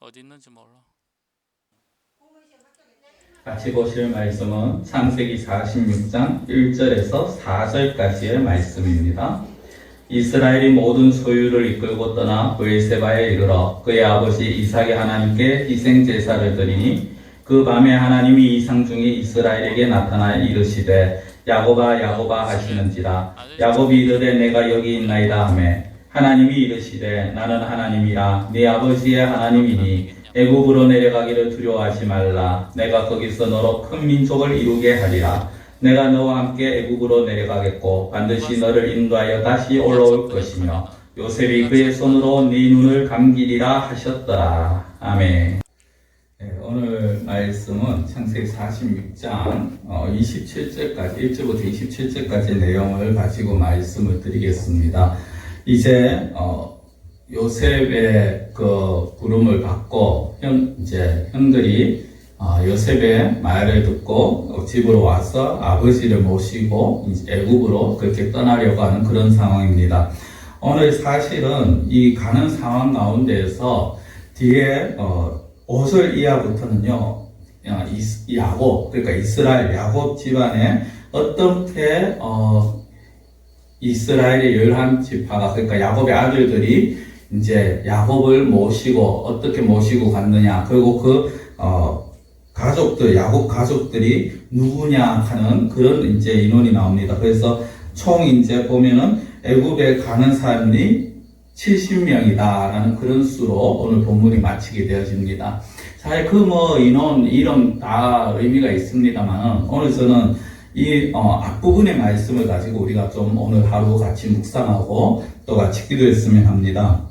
어디 있는지 몰라. 같이 보실 말씀은 창세기 46장 1절에서 4절까지의 말씀입니다. 이스라엘이 모든 소유를 이끌고 떠나 브엘세바에 이르러 그의 아버지 이삭의 하나님께 희생제사를 드리니 그 밤에 하나님이 이상 중에 이스라엘에게 나타나 이르시되 야곱아 야곱아 하시는지라. 야곱이 이르되 내가 여기 있나이다 하매 하나님이 이르시되 나는 하나님이라 네 아버지의 하나님이니 애굽으로 내려가기를 두려워하지 말라. 내가 거기서 너로 큰 민족을 이루게 하리라. 내가 너와 함께 애굽으로 내려가겠고 반드시 너를 인도하여 다시 올라올 것이며 요셉이 그의 손으로 네 눈을 감기리라 하셨더라. 아멘. 네, 오늘 말씀은 창세기 46장 27절까지 1절부터 27절까지 내용을 가지고 말씀을 드리겠습니다. 이제 요셉의 그 부름을 받고 형들이 요셉의 말을 듣고 집으로 와서 아버지를 모시고 애굽으로 그렇게 떠나려고 하는 그런 상황입니다. 오늘 사실은 이 가는 상황 가운데에서 뒤에 5절 이하부터는요, 야곱, 그러니까 이스라엘 야곱 집안에 어떻게 이스라엘의 11지파가, 그러니까 야곱의 아들들이 이제 야곱을 모시고 어떻게 모시고 갔느냐, 그리고 가족들, 야곱 가족들이 누구냐 하는 그런 이제 인원이 나옵니다. 그래서 총 이제 보면은 애굽에 가는 사람이 70명이다라는 그런 수로 오늘 본문이 마치게 되어집니다. 사실 인원, 이름 다 의미가 있습니다만 오늘 저는 이 앞부분의 말씀을 가지고 우리가 좀 오늘 하루 같이 묵상하고 또 같이 기도했으면 합니다.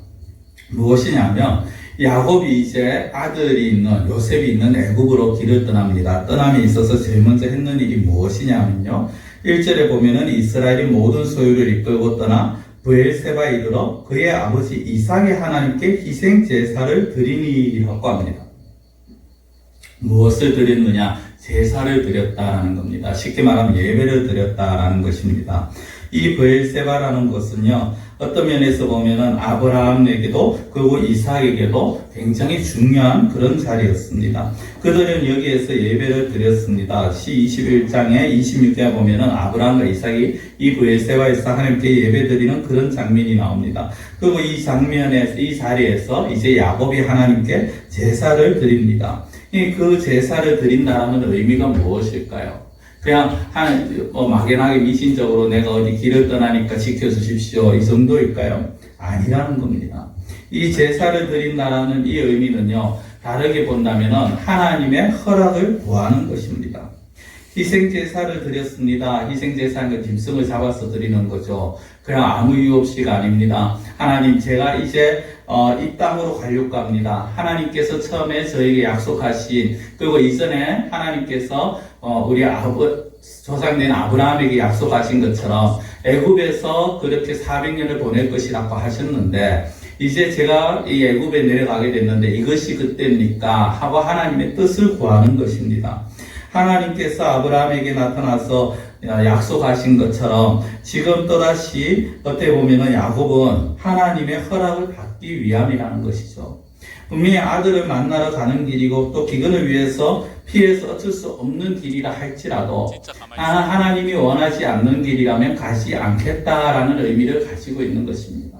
무엇이냐면 야곱이 이제 아들이 있는 요셉이 있는 애굽으로 길을 떠납니다. 떠남에 있어서 제일 먼저 했는 일이 무엇이냐면요, 1절에 보면은 이스라엘이 모든 소유를 이끌고 떠나 브엘세바에 이르러 그의 아버지 이삭의 하나님께 희생 제사를 드리니라고 합니다. 무엇을 드렸느냐? 제사를 드렸다라는 겁니다. 쉽게 말하면 예배를 드렸다라는 것입니다. 이 브엘세바라는 것은요, 어떤 면에서 보면은 아브라함에게도 그리고 이삭에게도 굉장히 중요한 그런 자리였습니다. 그들은 여기에서 예배를 드렸습니다. 시 21장에 26절에 보면은 아브라함과 이삭이 이 브엘세바에서 하나님께 예배 드리는 그런 장면이 나옵니다. 그리고 이 자리에서 이제 야곱이 하나님께 제사를 드립니다. 그 제사를 드린다는 의미가 무엇일까요? 그냥 막연하게 미신적으로 내가 어디 길을 떠나니까 지켜주십시오, 이 정도일까요? 아니라는 겁니다. 이 제사를 드린다라는 이 의미는요, 다르게 본다면은 하나님의 허락을 구하는 것입니다. 희생제사를 드렸습니다. 희생제사는 짐승을 잡아서 드리는 거죠. 그냥 아무 이유 없이가 아닙니다. 하나님, 제가 이제 이 땅으로 가려고 합니다. 하나님께서 처음에 저에게 약속하신, 그리고 이전에 하나님께서 우리 조상된 아브라함에게 약속하신 것처럼 애굽에서 그렇게 400년을 보낼 것이라고 하셨는데, 이제 제가 이 애굽에 내려가게 됐는데 이것이 그때입니까? 하고 하나님의 뜻을 구하는 것입니다. 하나님께서 아브라함에게 나타나서 약속하신 것처럼 지금 또다시 어떻게 보면은 야곱은 하나님의 허락을 받기 위함이라는 것이죠. 분명히 아들을 만나러 가는 길이고 또 기근을 위해서 피해서 어쩔 수 없는 길이라 할지라도 하나님이 원하지 않는 길이라면 가지 않겠다라는 의미를 가지고 있는 것입니다.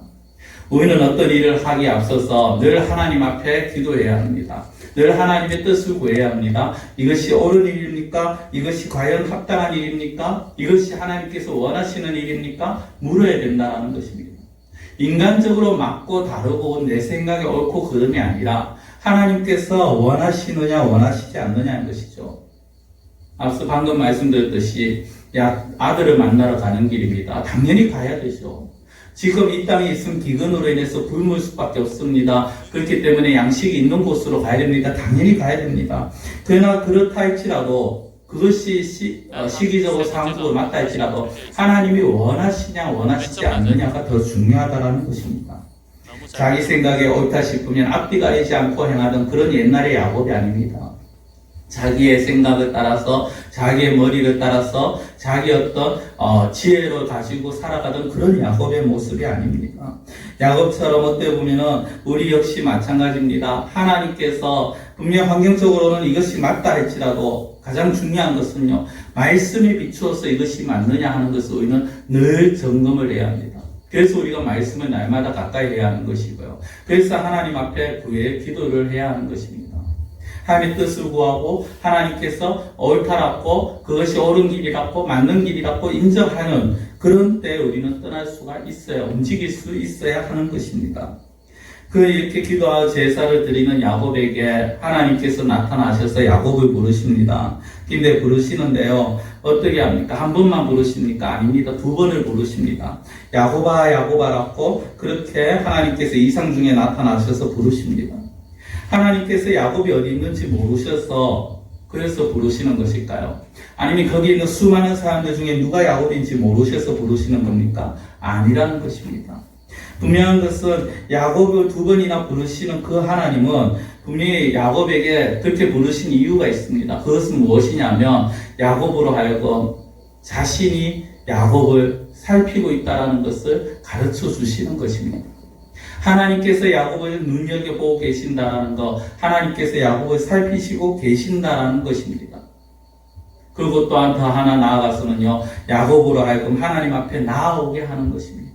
우리는 어떤 일을 하기에 앞서서 늘 하나님 앞에 기도해야 합니다. 늘 하나님의 뜻을 구해야 합니다. 이것이 옳은 일입니까? 이것이 과연 합당한 일입니까? 이것이 하나님께서 원하시는 일입니까? 물어야 된다는 것입니다. 인간적으로 맞고 다르고 내 생각에 옳고 그름이 아니라 하나님께서 원하시느냐 원하시지 않느냐는 것이죠. 앞서 방금 말씀드렸듯이 아들을 만나러 가는 길입니다. 당연히 가야 되죠. 지금 이 땅에 있으면 기근으로 인해서 굶을 수밖에 없습니다. 그렇기 때문에 양식이 있는 곳으로 가야 됩니다. 당연히 가야 됩니다. 그러나 그렇다 할지라도 그것이 시기적으로 상황적으로 맞다 할지라도 하나님이 원하시냐 원하시지 않느냐가 더 중요하다는 것입니다. 자기 생각에 옳다 싶으면 앞뒤 가리지 않고 행하던 그런 옛날의 야곱이 아닙니다. 자기의 생각을 따라서, 자기의 머리를 따라서, 자기 어떤 지혜를 가지고 살아가던 그런 야곱의 모습이 아닙니다. 야곱처럼 어떻게 보면은 우리 역시 마찬가지입니다. 하나님께서 분명 환경적으로는 이것이 맞다 할지라도 가장 중요한 것은요, 말씀에 비추어서 이것이 맞느냐 하는 것을 우리는 늘 점검을 해야 합니다. 그래서 우리가 말씀을 날마다 가까이 해야 하는 것이고요. 그래서 하나님 앞에 구해 기도를 해야 하는 것입니다. 하나님의 뜻을 구하고 하나님께서 옳다라고 그것이 옳은 길이라고 맞는 길이라고 인정하는 그런 때에 우리는 떠날 수가 있어야, 움직일 수 있어야 하는 것입니다. 이렇게 기도하고 제사를 드리는 야곱에게 하나님께서 나타나셔서 야곱을 부르십니다. 근데 부르시는데요, 어떻게 합니까? 한 번만 부르십니까? 아닙니다. 두 번을 부르십니다. 야곱아, 야곱아라고 그렇게 하나님께서 이상 중에 나타나셔서 부르십니다. 하나님께서 야곱이 어디 있는지 모르셔서 그래서 부르시는 것일까요? 아니면 거기 있는 수많은 사람들 중에 누가 야곱인지 모르셔서 부르시는 겁니까? 아니라는 것입니다. 분명한 것은 야곱을 두 번이나 부르시는 그 하나님은 분명히 야곱에게 그렇게 부르신 이유가 있습니다. 그것은 무엇이냐면 야곱으로 하여금 자신이 야곱을 살피고 있다는 것을 가르쳐 주시는 것입니다. 하나님께서 야곱을 눈여겨보고 계신다는 것, 하나님께서 야곱을 살피시고 계신다는 것입니다. 그리고 또한 더 하나 나아가서는요, 야곱으로 하여금 하나님 앞에 나아오게 하는 것입니다.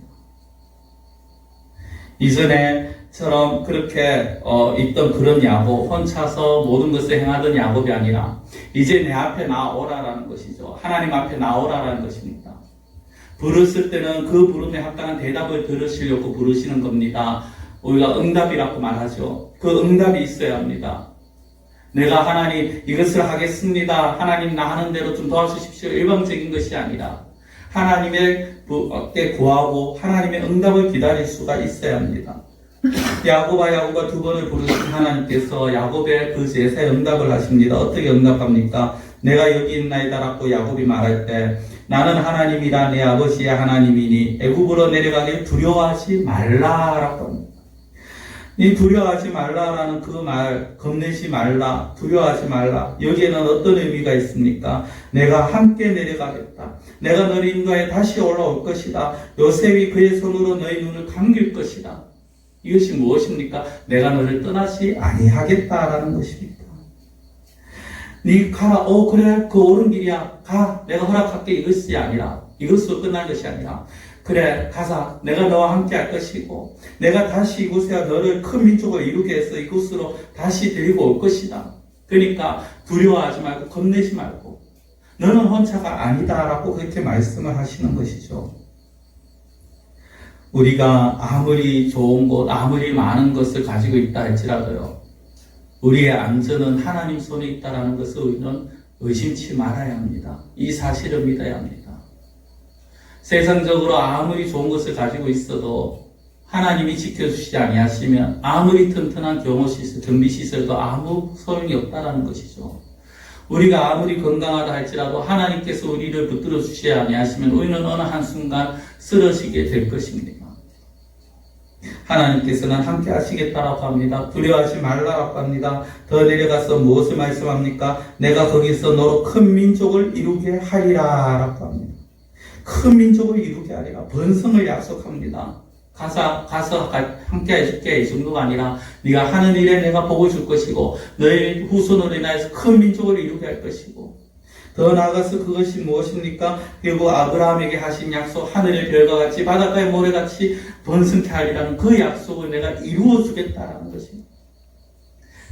이전에처럼 그렇게 있던 그런 야곱, 혼자서 모든 것을 행하던 야곱이 아니라 이제 내 앞에 나오라라는 것이죠. 하나님 앞에 나오라라는 것입니다. 부르실 때는 그 부름에 합당한 대답을 들으시려고 부르시는 겁니다. 우리가 응답이라고 말하죠. 그 응답이 있어야 합니다. 내가 하나님 이것을 하겠습니다. 하나님 나 하는 대로 좀 도와주십시오. 일방적인 것이 아니라 하나님께 구하고 하나님의 응답을 기다릴 수가 있어야 합니다. 야곱아 야곱아 두 번을 부르신 하나님께서 야곱의 그 제사에 응답을 하십니다. 어떻게 응답합니까? 내가 여기 있나이다라고 야곱이 말할 때 나는 하나님이라 내 아버지의 하나님이니 애굽으로 내려가길 두려워하지 말라라고 합니다. 이 두려워하지 말라라는 그 말, 겁내지 말라, 두려워하지 말라. 여기에는 어떤 의미가 있습니까? 내가 함께 내려가겠다. 내가 너를 인도하여 다시 올라올 것이다. 요셉이 그의 손으로 너희 눈을 감길 것이다. 이것이 무엇입니까? 내가 너를 떠나지 아니하겠다라는 것입니다. 네 가라. 그래. 그 옳은 길이야. 가. 내가 허락할게. 이것이 아니라, 이것으로 끝날 것이 아니라, 그래. 가자. 내가 너와 함께 할 것이고, 내가 다시 이곳에 너를 큰 민족을 이루게 해서 이곳으로 다시 데리고 올 것이다. 그러니까 두려워하지 말고 겁내지 말고 너는 혼자가 아니다라고 그렇게 말씀을 하시는 것이죠. 우리가 아무리 좋은 곳, 아무리 많은 것을 가지고 있다 할지라도요, 우리의 안전은 하나님 손에 있다는 것을 우리는 의심치 말아야 합니다. 이 사실을 믿어야 합니다. 세상적으로 아무리 좋은 것을 가지고 있어도 하나님이 지켜주시지 아니하시면 아무리 튼튼한 경호시설, 경비시설도 아무 소용이 없다는 것이죠. 우리가 아무리 건강하다 할지라도 하나님께서 우리를 붙들어 주시지 아니하시면 우리는 어느 한순간 쓰러지게 될 것입니다. 하나님께서는 함께 하시겠다라고 합니다. 두려워하지 말라라고 합니다. 더 내려가서 무엇을 말씀합니까? 내가 거기서 너로 큰 민족을 이루게 하리라라고 합니다. 큰 민족을 이루게 하리라. 번성을 약속합니다. 가서 함께 해줄게. 이 정도가 아니라 네가 하는 일에 내가 복을 줄 것이고 너의 후손으로 인하여서 큰 민족을 이루게 할 것이고, 더 나아가서 그것이 무엇입니까? 결국 아브라함에게 하신 약속, 하늘의 별과 같이 바닷가의 모래같이 번성케 하리라는 그 약속을 내가 이루어 주겠다라는 것입니다.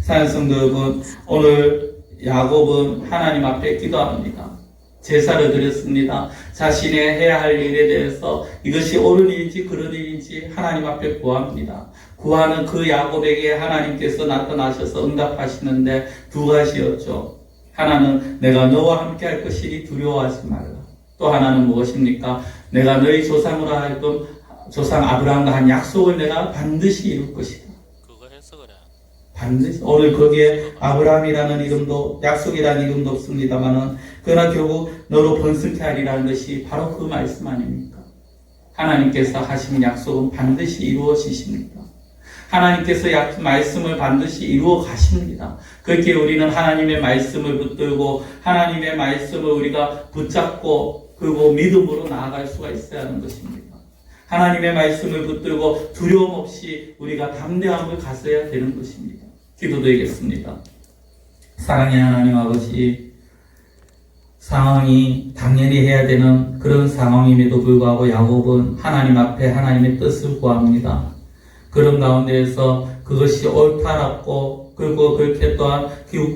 사랑하는 성도 여러분, 오늘 야곱은 하나님 앞에 기도합니다. 제사를 드렸습니다. 자신의 해야 할 일에 대해서 이것이 옳은 일인지 그런 일인지 하나님 앞에 구합니다. 구하는 그 야곱에게 하나님께서 나타나셔서 응답하시는데 두 가지였죠. 하나는 내가 너와 함께 할 것이니 두려워하지 말라. 또 하나는 무엇입니까? 내가 너희 조상으로 하여금 조상 아브라함과 한 약속을 내가 반드시 이룰 것이다. 그거 해서 그래. 반드시. 오늘 거기에 아브라함이라는 이름도 약속이라는 이름도 없습니다만은 그러나 결국 너로 번성케 하리라는 것이 바로 그 말씀 아닙니까? 하나님께서 하신 약속은 반드시 이루어지십니다. 하나님께서 말씀을 반드시 이루어 가십니다. 그렇게 우리는 하나님의 말씀을 붙들고 하나님의 말씀을 우리가 붙잡고 그리고 믿음으로 나아갈 수가 있어야 하는 것입니다. 하나님의 말씀을 붙들고 두려움 없이 우리가 담대함을 가져야 되는 것입니다. 기도드리겠습니다. 사랑의 하나님 아버지, 상황이 당연히 해야 되는 그런 상황임에도 불구하고 야곱은 하나님 앞에 하나님의 뜻을 구합니다. 그런 가운데에서 그것이 옳다라고 그리고 그렇게 또한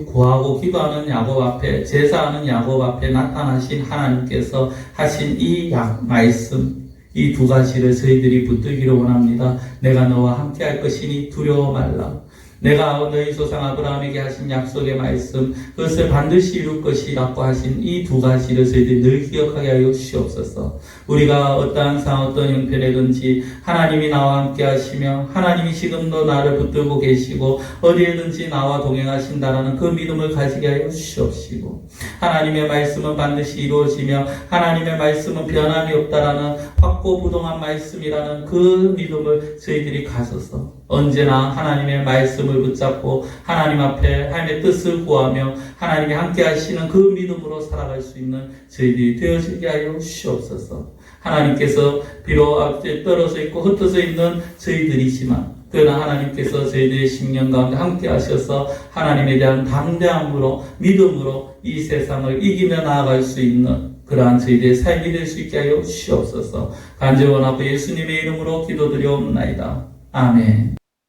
구하고 기도하는 야곱 앞에, 제사하는 야곱 앞에 나타나신 하나님께서 하신 이 말씀, 이 두 가지를 저희들이 붙들기를 원합니다. 내가 너와 함께 할 것이니 두려워 말라. 내가 너희 조상 아브라함에게 하신 약속의 말씀, 그것을 반드시 이룰 것이라고 하신 이 두 가지를 저희들이 늘 기억하게 하여 주시옵소서. 우리가 어떠한 상황, 어떤 형편이든지 하나님이 나와 함께 하시며 하나님이 지금도 나를 붙들고 계시고 어디에든지 나와 동행하신다라는 그 믿음을 가지게 하여 주시옵시고, 하나님의 말씀은 반드시 이루어지며 하나님의 말씀은 변함이 없다라는 확고부동한 말씀이라는 그 믿음을 저희들이 가져서 언제나 하나님의 말씀을 붙잡고 하나님 앞에 하나님의 뜻을 구하며 하나님이 함께 하시는 그 믿음으로 살아갈 수 있는 저희들이 되어지게 하여 주시옵소서. 하나님께서 비록 앞에 떨어져 있고 흩어져 있는 저희들이지만 그러나 하나님께서 저희들의 심령 가운데 함께 하셔서 하나님에 대한 담대함으로 믿음으로 이 세상을 이기며 나아갈 수 있는 그러한 저희들의 삶이 될 수 있게 하여 주시옵소서. 간절히 원하고 예수님의 이름으로 기도드리옵나이다. 아멘.